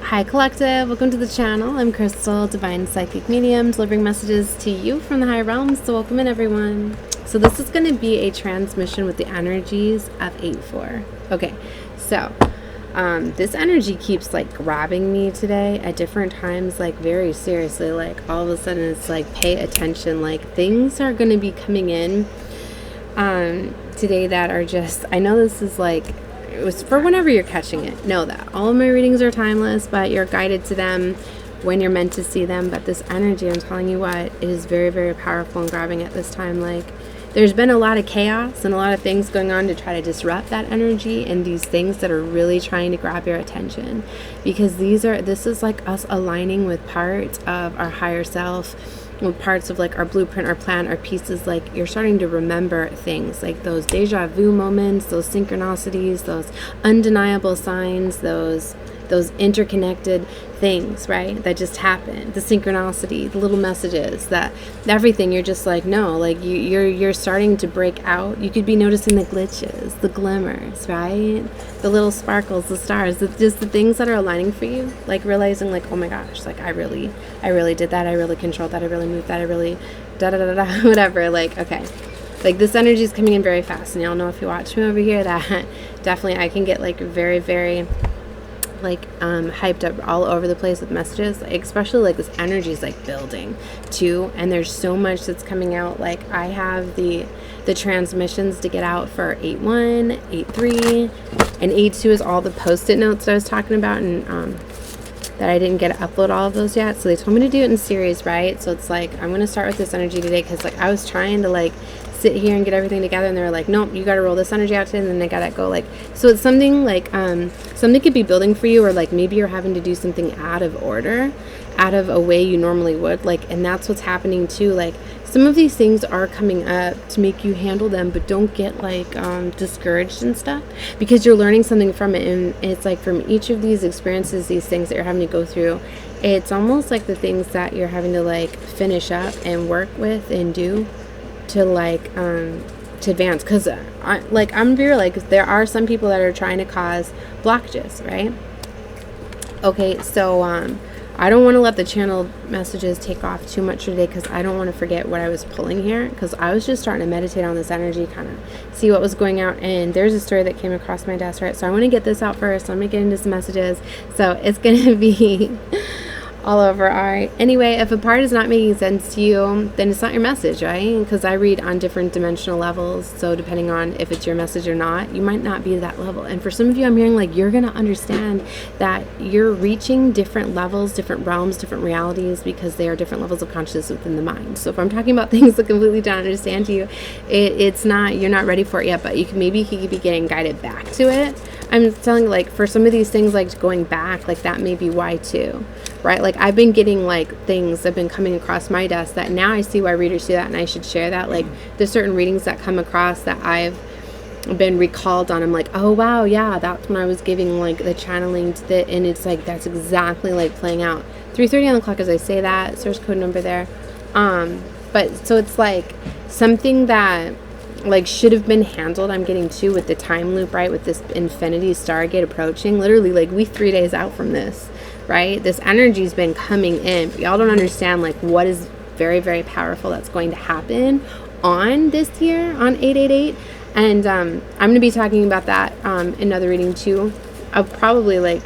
Hi Collective, welcome to the channel. I'm Crystal, Divine Psychic Medium, delivering messages to you from the higher realms. So welcome in everyone. So this is going to be a transmission with the energies of 8-4. Okay, so this energy keeps like grabbing me today at different times, like very seriously, like all of a sudden it's like pay attention, like things are going to be coming in today that are just, I know this is like, it was for whenever you're catching it. Know that all of my readings are timeless, but you're guided to them when you're meant to see them. But this energy, I'm telling you what, it is very, very powerful and grabbing at this time. Like there's been a lot of chaos and a lot of things going on to try to disrupt that energy, and these things that are really trying to grab your attention, because this is like us aligning with parts of our higher self, with parts of like our blueprint, our plan, our pieces. Like you're starting to remember things like those deja vu moments, those synchronicities, those undeniable signs, those interconnected things, right, that just happen, the synchronicity, the little messages, that everything, you're just like, no, like you're starting to break out. You could be noticing the glitches, the glimmers, right, the little sparkles, the stars, just the things that are aligning for you, like realizing like, oh my gosh, like I really did that, I really controlled that, I really moved that, I really whatever. Like, okay, like this energy is coming in very fast, and y'all know if you watch me over here that definitely I can get like very, very like hyped up all over the place with messages, like, especially like this energy is like building too, and there's so much that's coming out. Like I have the transmissions to get out for 8-1, 8-3, and 8-2 is all the post-it notes that I was talking about, and that I didn't get to upload all of those yet, so they told me to do it in series, right? So it's like I'm gonna start with this energy today, because like I was trying to like sit here and get everything together, and they were like, nope, you got to roll this energy out today, and then I gotta go. Like, so it's something like something could be building for you, or like maybe you're having to do something out of order, out of a way you normally would, like, and that's what's happening too. Like some of these things are coming up to make you handle them, but don't get like discouraged and stuff, because you're learning something from it. And it's like from each of these experiences, these things that you're having to go through, it's almost like the things that you're having to like finish up and work with and do to like to advance. Because I'm gonna be real, like there are some people that are trying to cause blockages, right? Okay, so I don't want to let the channel messages take off too much today, because I don't want to forget what I was pulling here, because I was just starting to meditate on this energy, kind of see what was going out. And there's a story that came across my desk, right? So I want to get this out first. Let me get into some messages, so it's gonna be all over. All right, anyway, if a part is not making sense to you, then it's not your message, right? Because I read on different dimensional levels, so depending on if it's your message or not, you might not be to that level. And for some of you, I'm hearing like you're gonna understand that you're reaching different levels, different realms, different realities, because they are different levels of consciousness within the mind. So if I'm talking about things that completely don't understand to you, it's not, you're not ready for it yet, but you could be getting guided back to it. I'm telling you, like for some of these things, like going back, like that may be why too, right? Like I've been getting like things that have been coming across my desk that now I see why readers do that, and I should share that. Like there's certain readings that come across that I've been recalled on. I'm like, oh wow, yeah, that's when I was giving like the channeling to the, and it's like that's exactly like playing out. 3:30 on the clock as I say that, source code number there. But so it's like something that like should have been handled, I'm getting to, with the time loop, right, with this infinity stargate approaching. Literally, like we 3 days out from this, right? This energy's been coming in, but y'all don't understand like what is very, very powerful that's going to happen on this year, on 888. And I'm going to be talking about that in another reading too, of probably like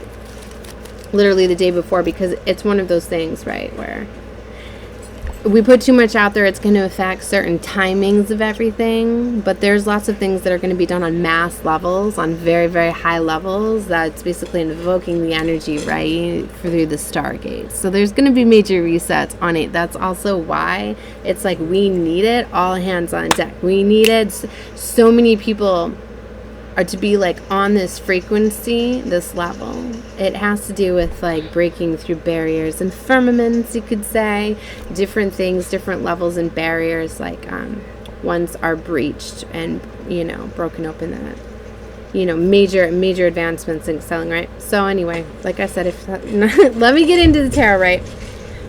literally the day before, because it's one of those things, right, where we put too much out there, it's going to affect certain timings of everything. But there's lots of things that are going to be done on mass levels, on very, very high levels, that's basically invoking the energy, right, through the stargates. So there's going to be major resets on it. That's also why it's like we need it, all hands on deck. We needed so many people are to be like on this frequency, this level. It has to do with like breaking through barriers and firmaments, you could say, different things, different levels and barriers, like once are breached and, you know, broken open, that, you know, major advancements in excelling, right? So anyway, like I said, if let me get into the tarot, right?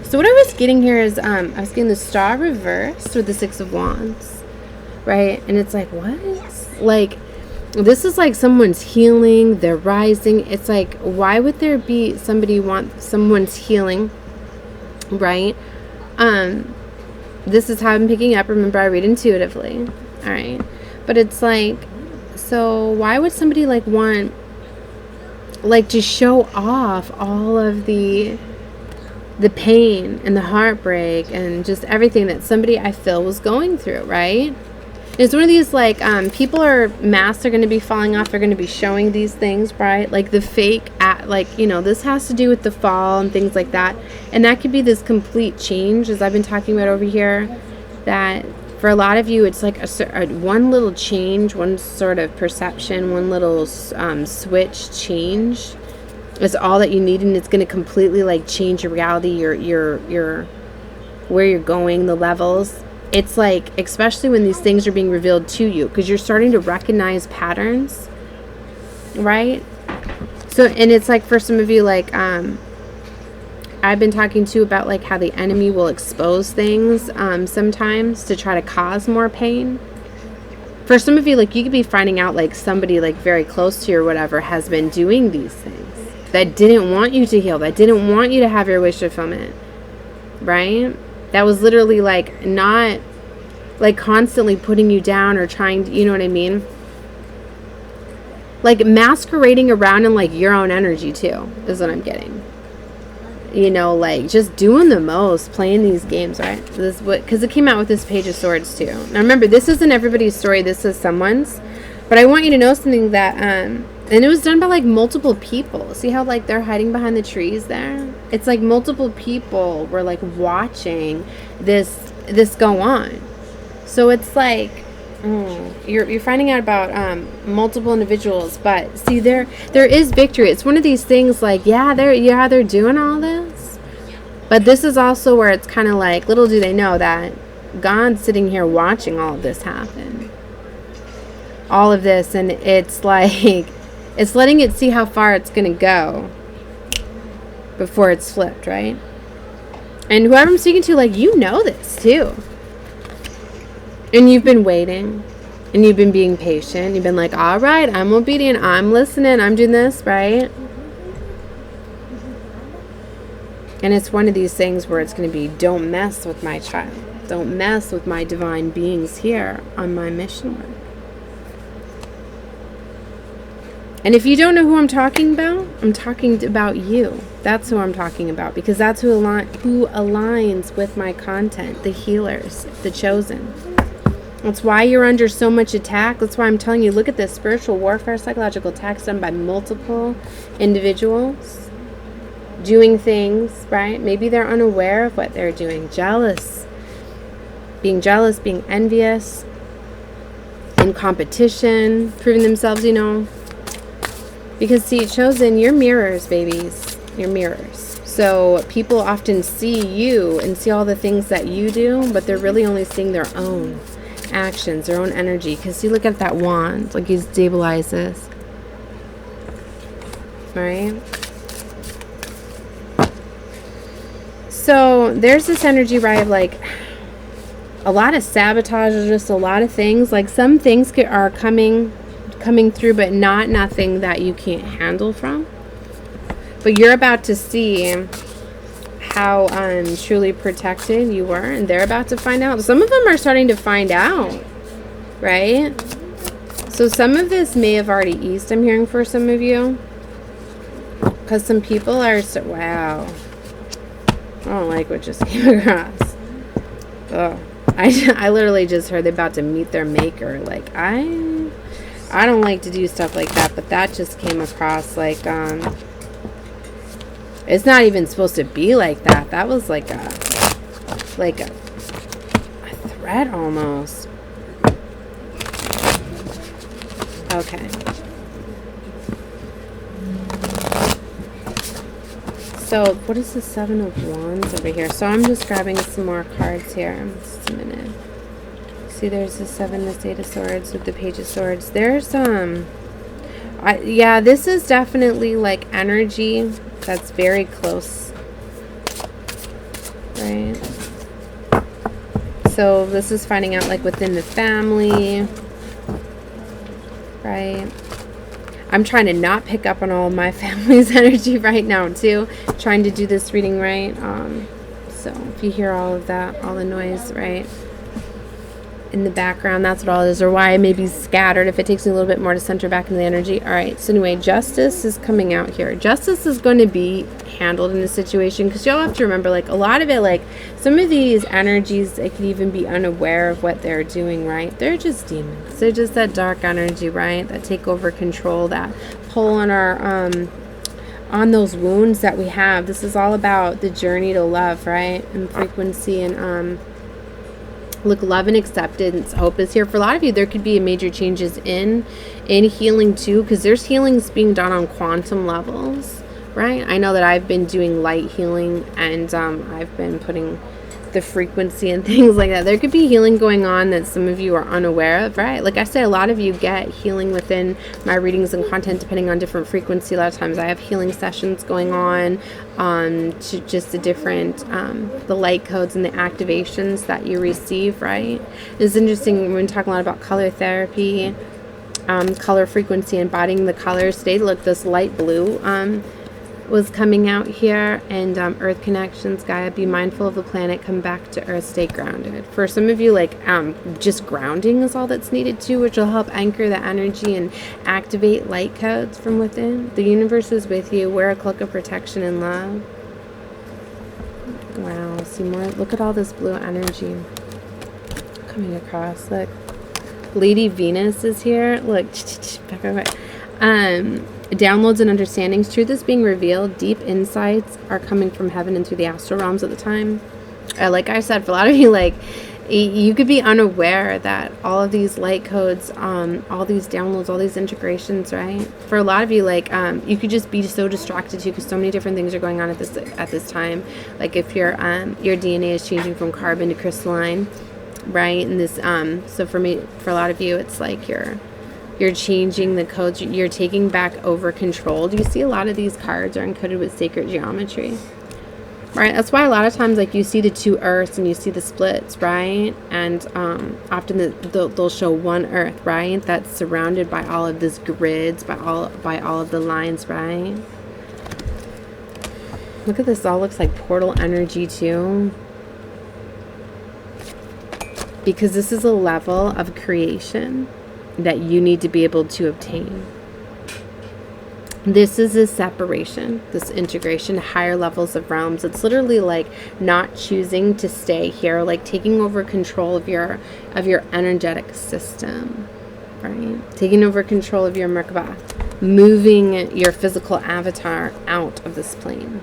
So what I was getting here is I was getting the Star reversed with the 6 of Wands, right? And it's like, what? Like This is like someone's healing, they're rising. It's like, why would there be somebody want someone's healing, right? This is how I'm picking up. Remember, I read intuitively. All right. But it's like, so why would somebody like want, like, to show off all of the pain and the heartbreak and just everything that somebody I feel was going through, right? It's one of these, like, masks are going to be falling off. They're going to be showing these things, right? Like the fake, like, you know, this has to do with the fall and things like that. And that could be this complete change, as I've been talking about over here, that for a lot of you, it's like one little change, one sort of perception, one little switch change is all that you need. And it's going to completely, like, change your reality, your where you're going, the levels. It's like, especially when these things are being revealed to you, because you're starting to recognize patterns, right? So, and it's like for some of you, like, I've been talking to about like how the enemy will expose things sometimes to try to cause more pain. For some of you, like, you could be finding out like somebody like very close to you or whatever has been doing these things that didn't want you to heal, that didn't want you to have your wish fulfillment, right? That was literally like not like constantly putting you down or trying to, you know what I mean? Like masquerading around in like your own energy too, is what I'm getting. You know, like just doing the most, playing these games, right? This what, because it came out with this Page of Swords too. Now remember, this isn't everybody's story, this is someone's. But I want you to know something that, and it was done by like multiple people. See how like they're hiding behind the trees there? It's like multiple people were like watching this go on. So it's like, you're finding out about multiple individuals, but see there is victory. It's one of these things like, they're doing all this, but this is also where it's kind of like, little do they know that God's sitting here watching all of this happen, all of this, and it's like, it's letting it see how far it's gonna go before it's flipped, right? And whoever I'm speaking to, like, you know this too. And you've been waiting. And you've been being patient. You've been like, all right, I'm obedient. I'm listening. I'm doing this, right? And it's one of these things where it's going to be, don't mess with my child. Don't mess with my divine beings here on my mission work. And if you don't know who I'm talking about you. That's who I'm talking about, because that's who aligns with my content, the healers, the chosen. That's why you're under so much attack. That's why I'm telling you, look at this spiritual warfare, psychological attacks done by multiple individuals doing things, right? Maybe they're unaware of what they're doing. Being envious, in competition, proving themselves, you know. Because see, chosen, you're mirrors, babies. You're mirrors. So people often see you and see all the things that you do, but they're really only seeing their own actions, their own energy. Because see, look at that wand, like you stabilize this, right? So there's this energy, right, of like a lot of sabotage, or just a lot of things, like some things are coming through, but nothing that you can't handle from. But you're about to see how truly protected you were, and they're about to find out. Some of them are starting to find out, right? So some of this may have already eased, I'm hearing, for some of you, because some people are wow, I don't like what just came across. Oh, I literally just heard they're about to meet their maker. Like, I don't like to do stuff like that, but that just came across like it's not even supposed to be like that. That was like a threat almost. Okay. So what is the Seven of Wands over here? So I'm just grabbing some more cards here. Just a minute. See, there's the Seven, the Eight of Swords with the Page of Swords. There's this is definitely like energy that's very close, right? So this is finding out like within the family. right? I'm trying to not pick up on all of my family's energy right now too, trying to do this reading right. So if you hear all of that, all the noise, right, in the background, that's what all it is, or why I may be scattered if it takes me a little bit more to center back into the energy. All right, so anyway, justice is coming out here. Justice is going to be handled in this situation, because you'll have to remember, like, a lot of it, like, some of these energies, they could even be unaware of what they're doing, right? They're just demons. They're just that dark energy, right, that take over control, that pull on our, on those wounds that we have. This is all about the journey to love, right, and frequency, and, look, love and acceptance, hope is here. For a lot of you, there could be major changes in healing too, because there's healings being done on quantum levels, right? I know that I've been doing light healing, and I've been putting the frequency and things like that. There could be healing going on that some of you are unaware of, right? Like I say, a lot of you get healing within my readings and content depending on different frequency. A lot of times I have healing sessions going on to just the different the light codes and the activations that you receive, right? It's interesting, we've been talking a lot about color therapy, color frequency, embodying the colors today. Look, this light blue was coming out here, and earth connections, Gaia, be mindful of the planet, come back to earth, stay grounded. For some of you, like, just grounding is all that's needed too, which will help anchor the energy and activate light codes from within. The universe is with you. Wear a cloak of protection and love. Wow, see more. Look at all this blue energy coming across. Look, Lady Venus is here. Look, back. Downloads and understandings, truth is being revealed, deep insights are coming from heaven and through the astral realms at the time. Like I said, for a lot of you, like, you could be unaware that all of these light codes, all these downloads, all these integrations, right? For a lot of you, like, you could just be so distracted too, because so many different things are going on at this time. Like if your DNA is changing from carbon to crystalline, right? And this, so for a lot of you, it's like you're changing the codes, you're taking back over control. Do you see a lot of these cards are encoded with sacred geometry, right? That's why a lot of times, like, you see the two earths and you see the splits, right? And often they'll show one earth, right, that's surrounded by all of this grids, by all of the lines, right? Look at this, all looks like portal energy too, because this is a level of creation that you need to be able to obtain. This is a separation, this integration, higher levels of realms. It's literally like not choosing to stay here, like taking over control of your energetic system, right? Taking over control of your Merkaba, moving your physical avatar out of this plane.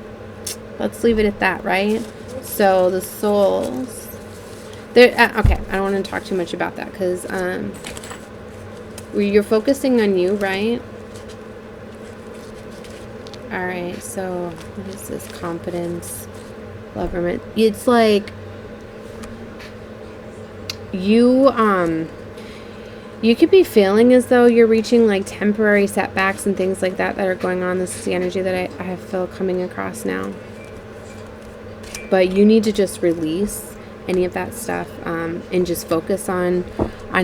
Let's leave it at that, right? So the souls, okay, I don't want to talk too much about that, because you're focusing on you, right? All right, so what is this? Confidence, government. It's like you could be feeling as though you're reaching like temporary setbacks and things like that are going on. This is the energy that I feel coming across now. But you need to just release any of that stuff, and just focus on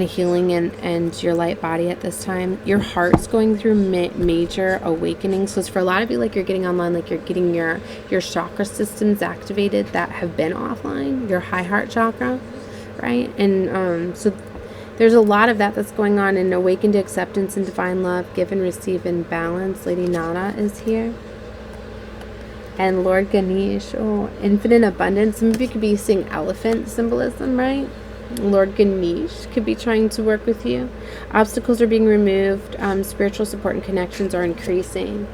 healing and your light body at this time. Your heart's going through major awakening. So it's for a lot of you, like, you're getting online, like you're getting your chakra systems activated that have been offline, your high heart chakra, right? And so there's a lot of that's going on. And awaken to acceptance and divine love, give and receive in balance. Lady Nada is here. And Lord Ganesh, oh, infinite abundance. Some of you could be seeing elephant symbolism, right? Lord Ganesh could be trying to work with you. Obstacles are being removed. Spiritual support and connections are increasing.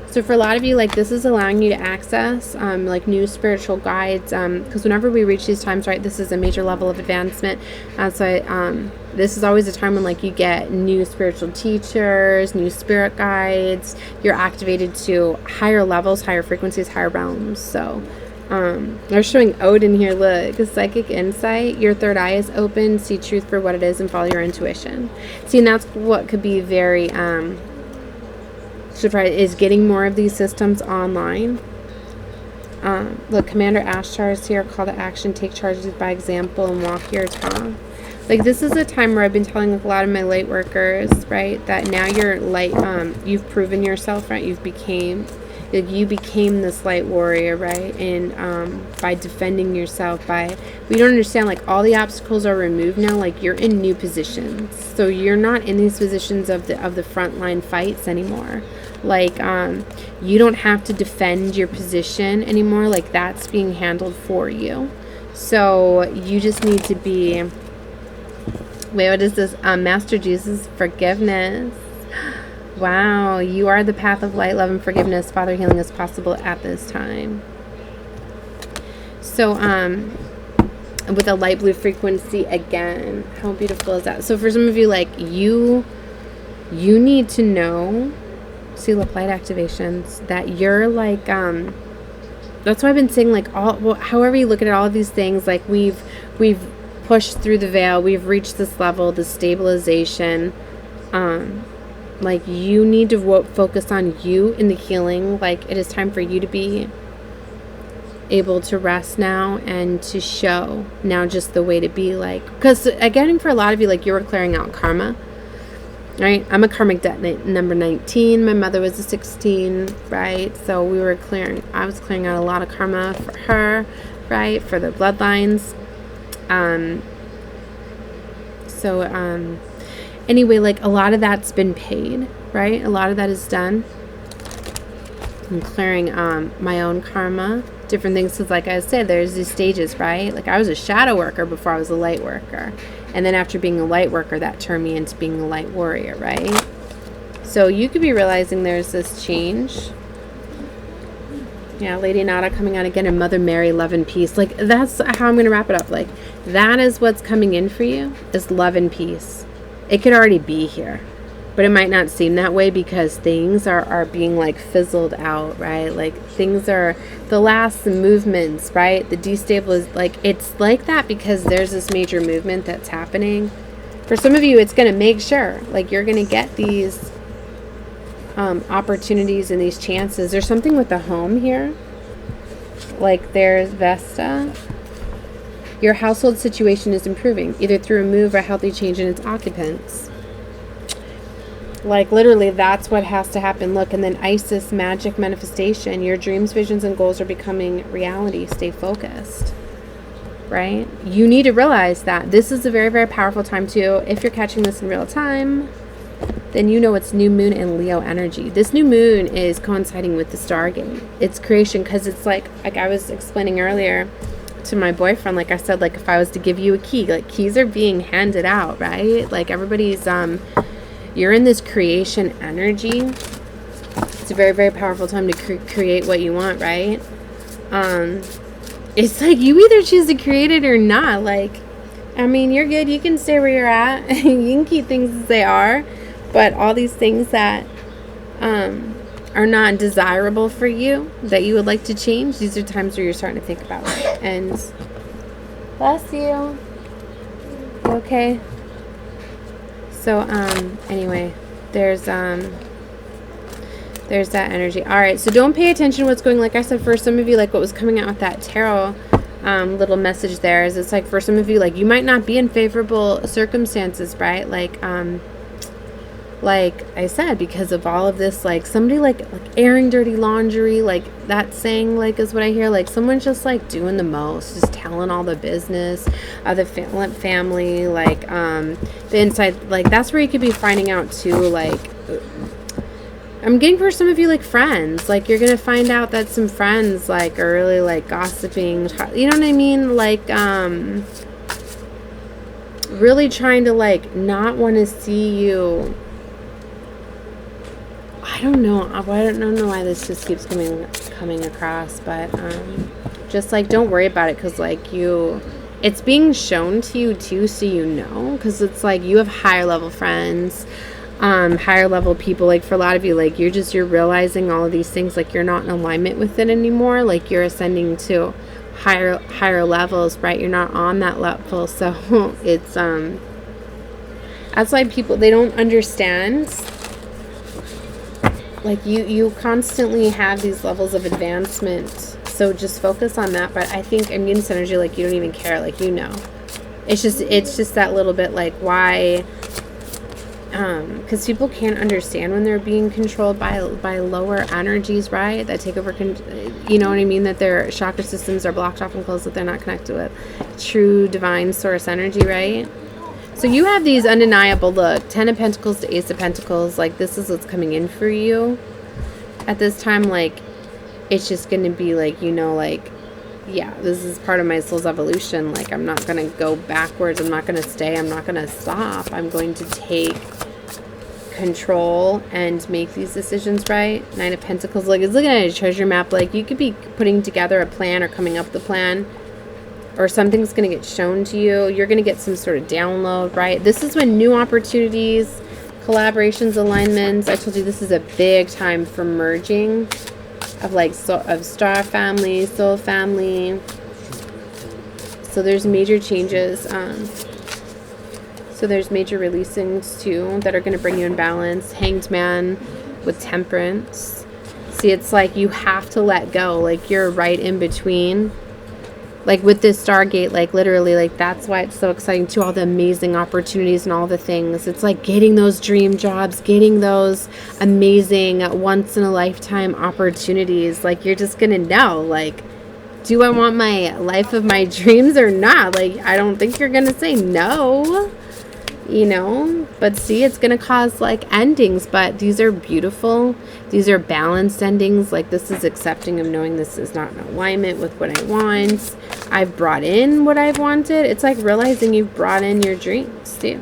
So for a lot of you, like, this is allowing you to access like new spiritual guides, because whenever we reach these times, right, this is a major level of advancement. This is always a time when, like, you get new spiritual teachers, new spirit guides. You're activated to higher levels, higher frequencies, higher realms. So they're showing Odin here. Look, psychic insight. Your third eye is open. See truth for what it is and follow your intuition. See, and that's what could be very surprise, is getting more of these systems online. Look, Commander Ashtar is here. Call to action, take charges by example, and walk your talk. Like, this is a time where I've been telling a lot of my light workers, right, that now you're light, you've proven yourself, right? You became this light warrior, right? And by defending yourself, we don't understand, like, all the obstacles are removed now. Like, you're in new positions, so you're not in these positions of the frontline fights anymore. Like, you don't have to defend your position anymore. Like, that's being handled for you. So you just need to be, wait, what is this? Master Jesus, forgiveness. Wow, you are the path of light, love, and forgiveness. Father, healing is possible at this time. So, with a light blue frequency again, how beautiful is that? So for some of you, like, you need to know, see, look, light activations, that you're like, that's why I've been saying, like, however you look at it, all of these things, like, we've pushed through the veil, we've reached this level, the stabilization, like, you need to focus on you in the healing. Like, it is time for you to be able to rest now and to show now just the way to be. Like, because again, for a lot of you, like, you were clearing out karma, right? I'm a karmic debt number 19. My mother was a 16, right? So I was clearing out a lot of karma for her, right? For the bloodlines. Anyway, like, a lot of that's been paid, right? A lot of that is done. I'm clearing my own karma, different things, because, like I said, there's these stages, right? Like, I was a shadow worker before I was a light worker, and then after being a light worker, that turned me into being a light warrior, right? So you could be realizing there's this change. Yeah, Lady Nada coming out again, and Mother Mary, love and peace. Like, that's how I'm going to wrap it up. Like, that is what's coming in for you, is love and peace. It could already be here, but it might not seem that way because things are being, like, fizzled out, right? Like, things are the last movements, right? The destabilization, like, it's like that because there's this major movement that's happening. For some of you, it's going to make sure, like, you're going to get these opportunities and these chances. There's something with the home here. Like, there's Vesta. Your household situation is improving, either through a move or a healthy change in its occupants. Like, literally, that's what has to happen. Look, and then Isis, magic manifestation. Your dreams, visions, and goals are becoming reality. Stay focused, right? You need to realize that this is a very, very powerful time, too. If you're catching this in real time, then you know it's new moon and Leo energy. This new moon is coinciding with the Stargate. It's creation, because it's like I was explaining earlier to my boyfriend, like I said, like, if I was to give you a key, like, keys are being handed out, right? Like, everybody's you're in this creation energy. It's a very, very powerful time to create what you want, right? It's like you either choose to create it or not. Like, I mean, you're good, you can stay where you're at. You can keep things as they are, but all these things that are not desirable for you, that you would like to change, these are times where you're starting to think about it. And bless you. Okay. So anyway, there's that energy. All right, so don't pay attention to what's going, like I said, for some of you, like what was coming out with that tarot little message there is, it's like, for some of you, like, you might not be in favorable circumstances, right? Like I said, because of all of this, like, somebody like airing dirty laundry, like that saying, like, is what I hear. Like, someone's just, like, doing the most, just telling all the business of the family, like, the inside, like, that's where you could be finding out too. Like, I'm getting for some of you, like, friends, like, you're gonna find out that some friends, like, are really, like, gossiping, you know what I mean? Like, really trying to, like, not want to see you. I don't know why this just keeps coming across, but just, like, don't worry about it, because, like, it's being shown to you too, so you know, because it's like you have higher level friends, higher level people. Like, for a lot of you, like, you're realizing all of these things, like, you're not in alignment with it anymore, like, you're ascending to higher levels, right? You're not on that level, so it's that's why people, they don't understand. Like, you constantly have these levels of advancement, so just focus on that. But I think I'm getting this energy, like, you don't even care, like, you know. It's just that little bit like why, because people can't understand when they're being controlled by lower energies, right? That take over, you know what I mean? That their chakra systems are blocked off and closed, that they're not connected with true divine source energy, right? So you have these undeniable, look, 10 of Pentacles to Ace of Pentacles, like this is what's coming in for you at this time. Like it's just going to be like, you know, like, yeah, this is part of my soul's evolution. Like, I'm not going to go backwards. I'm not going to stay. I'm not going to stop. I'm going to take control and make these decisions, right? 9 of Pentacles. Like, it's looking at a treasure map. Like, you could be putting together a plan or coming up with a plan, or something's going to get shown to you. You're going to get some sort of download, right? This is when new opportunities, collaborations, alignments. I told you this is a big time for merging of like of star family, soul family. So there's major changes. So there's major releasings too that are going to bring you in balance. Hanged Man with Temperance. See, it's like you have to let go. Like you're right in between. Like with this Stargate, like literally, like that's why it's so exciting too. All the amazing opportunities and all the things. It's like getting those dream jobs, getting those amazing once in a lifetime opportunities. Like you're just gonna know, like, do I want my life of my dreams or not? Like, I don't think you're gonna say no, you know, but see, it's gonna cause like endings, but these are beautiful. These are balanced endings. Like this is accepting of knowing this is not in alignment with what I want. I've brought in what I've wanted. It's like realizing you've brought in your dreams too.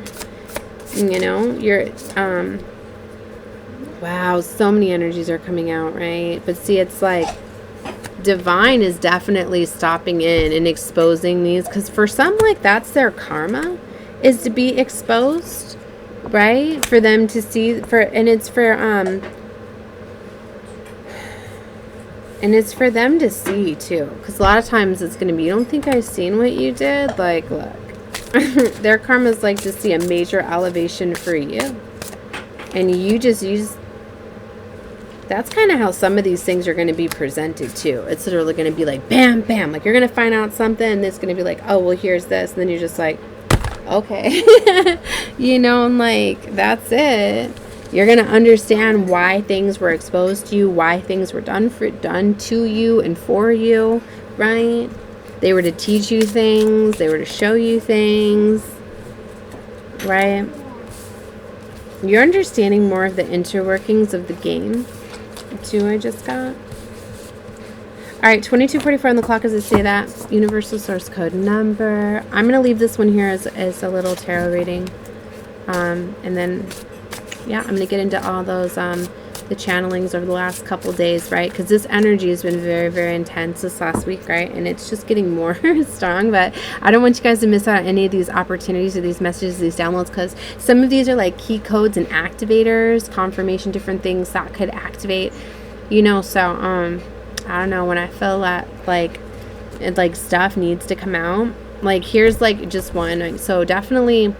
You know, you're, wow, so many energies are coming out, right? But see, it's like divine is definitely stopping in and exposing these, because for some, like that's their karma, is to be exposed, right? For them to see, and it's for them to see too, because a lot of times it's going to be, you don't think I've seen what you did? Like, look, their karma is like to see a major elevation for you, and you just use. That's kind of how some of these things are going to be presented too. It's literally going to be like bam bam, like you're going to find out something and it's going to be like, oh well, here's this, and then you're just like, okay. You know, and like that's it. You're going to understand why things were exposed to you, why things were done to you and for you, right? They were to teach you things. They were to show you things, right? You're understanding more of the interworkings of the game, too, I just got. All right, 2244 on the clock. Does it say that? Universal source code number. I'm going to leave this one here as a little tarot reading. And then... yeah, I'm going to get into all those, the channelings over the last couple days, right? Because this energy has been very, very intense this last week, right? And it's just getting more strong. But I don't want you guys to miss out on any of these opportunities or these messages, these downloads, because some of these are like key codes and activators, confirmation, different things that could activate, you know. So, I don't know, when I feel that, like stuff needs to come out, like, here's, like, just one. Like, so definitely...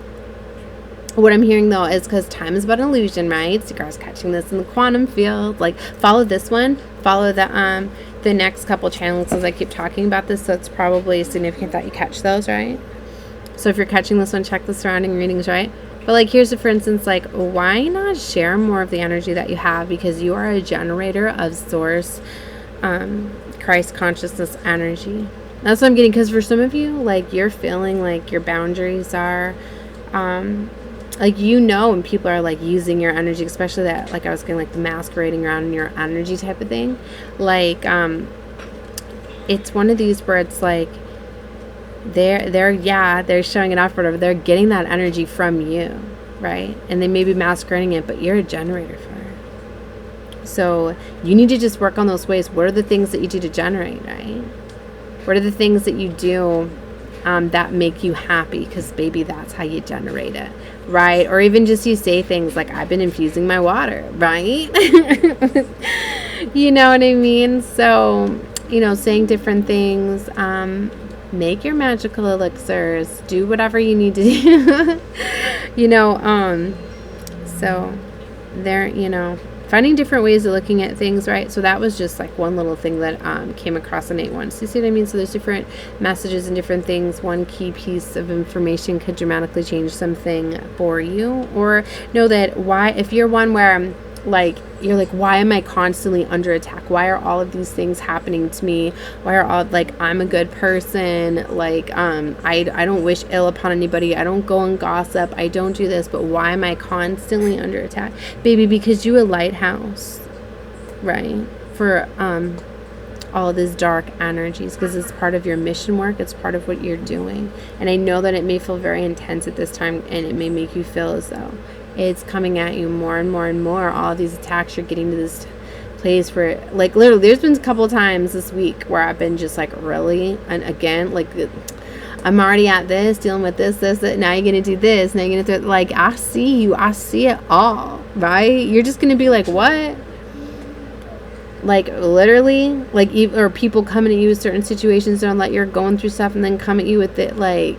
what I'm hearing though is because time is but an illusion, right? Cigar's catching this in the quantum field. Like, follow this one, follow the next couple channels as I keep talking about this. So it's probably significant that you catch those, right? So if you're catching this one, check the surrounding readings, right? But like, here's a, for instance, like, why not share more of the energy that you have, because you are a generator of source, Christ consciousness energy. That's what I'm getting. Because for some of you, like, you're feeling like your boundaries are, like, you know, when people are like using your energy, especially that, like I was getting, like the masquerading around in your energy type of thing. Like, it's one of these where it's like they're showing it off, whatever. They're getting that energy from you, right? And they may be masquerading it, but you're a generator for it. So you need to just work on those ways. What are the things that you do to generate, right? What are the things that you do that make you happy? Because baby, that's how you generate it, right? Or even just you say things like, I've been infusing my water, right? You know what I mean? So, you know, saying different things, make your magical elixirs, do whatever you need to do. You know, so there, you know, finding different ways of looking at things, right? So that was just like one little thing that came across in 8-1. So you see what I mean? So there's different messages and different things. One key piece of information could dramatically change something for you. Or know that if you're one where like you're like, why am I constantly under attack? Why are all of these things happening to me? Why are all like, I'm a good person, like I don't wish ill upon anybody, I don't go and gossip, I don't do this, but why am I constantly under attack? Baby, because you a lighthouse, right? For all of these dark energies, because it's part of your mission work, it's part of what you're doing. And I know that it may feel very intense at this time, and it may make you feel as though it's coming at you more and more and more. All of these attacks, you're getting to this place where, like, literally, there's been a couple times this week where I've been just like, really? And again, like, I'm already at this, dealing with this, that. Now you're going to do this. Now you're going to do, like, I see you. I see it all, right? You're just going to be like, what? Like, literally, like, or people coming at you with certain situations, don't let you're going through stuff and then come at you with it. Like,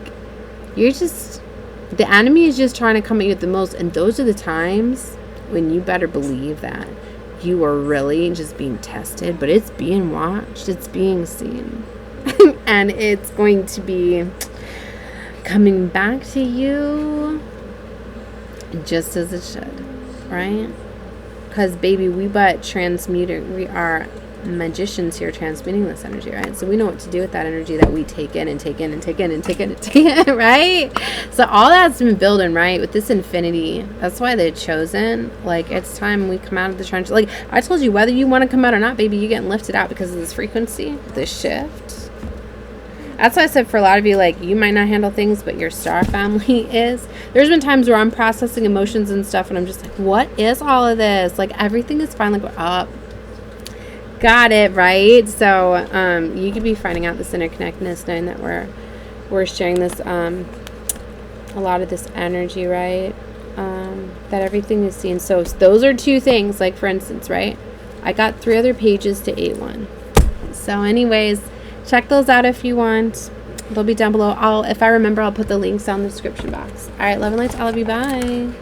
you're just... the enemy is just trying to come at you at the most, and those are the times when you better believe that you are really just being tested, but it's being watched, it's being seen, and it's going to be coming back to you just as it should, right? Because, baby, we are magicians here transmuting this energy, right? So we know what to do with that energy that we take in and take in and take in and take in and take in, right? So all that's been building, right, with this infinity. That's why they're chosen. Like, it's time we come out of the trench. Like I told you, whether you want to come out or not, baby, you're getting lifted out because of this frequency, this shift. That's why I said, for a lot of you, like, you might not handle things, but your star family is. There's been times where I'm processing emotions and stuff, and I'm just like, what is all of this? Like, everything is finally going up. Got it, right? So you could be finding out this interconnectedness, knowing that we're sharing this a lot of this energy, right? That everything is seen. So those are two things. Like, for instance, right, I got 3 other pages to 8-1. So anyways, check those out if you want. They'll be down below. If I remember, I'll put the links down in the description box. All right, love and lights. I love you. Bye.